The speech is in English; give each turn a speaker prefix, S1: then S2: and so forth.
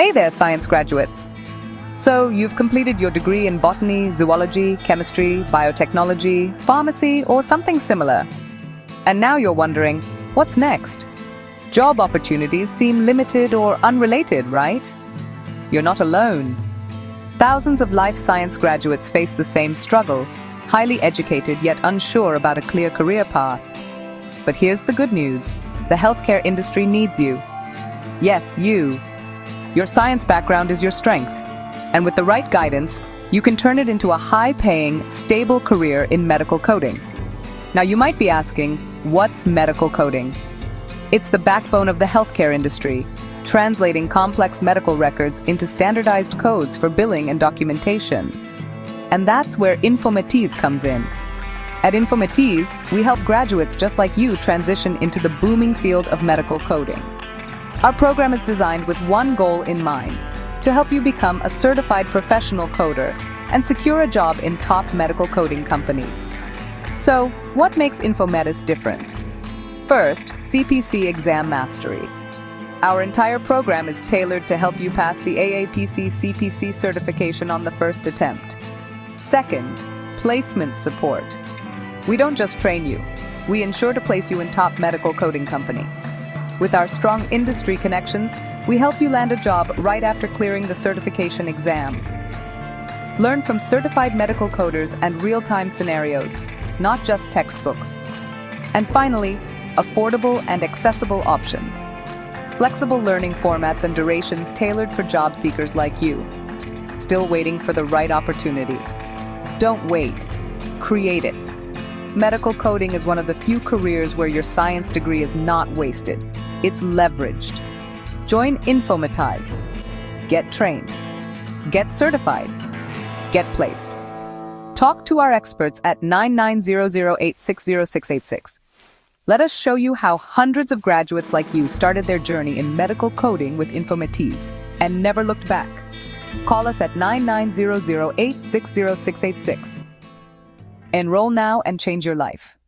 S1: Hey there, science graduates! So, you've completed your degree in botany, zoology, chemistry, biotechnology, pharmacy, or something similar. And now you're wondering, what's next? Job opportunities seem limited or unrelated, right? You're not alone. Thousands of life science graduates face the same struggle, highly educated yet unsure about a clear career path. But here's the good news. The healthcare industry needs you. Yes, you. Your science background is your strength, and with the right guidance, you can turn it into a high-paying, stable career in medical coding. Now you might be asking, what's medical coding? It's the backbone of the healthcare industry, translating complex medical records into standardized codes for billing and documentation. And that's where INFOMETIZ comes in. At INFOMETIZ, we help graduates just like you transition into the booming field of medical coding. Our program is designed with one goal in mind, to help you become a certified professional coder and secure a job in top medical coding companies. So, what makes INFOMETIZ different? First, CPC exam mastery. Our entire program is tailored to help you pass the AAPC CPC certification on the first attempt. Second, placement support. We don't just train you, we ensure to place you in top medical coding company. With our strong industry connections, we help you land a job right after clearing the certification exam. Learn from certified medical coders and real-time scenarios, not just textbooks. And finally, affordable and accessible options. Flexible learning formats and durations tailored for job seekers like you. Still waiting for the right opportunity? Don't wait. Create it. Medical coding is one of the few careers where your science degree is not wasted. It's leveraged. Join INFOMETIZ. Get trained. Get certified. Get placed. Talk to our experts at 9900860686. Let us show you how hundreds of graduates like you started their journey in medical coding with INFOMETIZ and never looked back. Call us at 9900860686. Enroll now and change your life.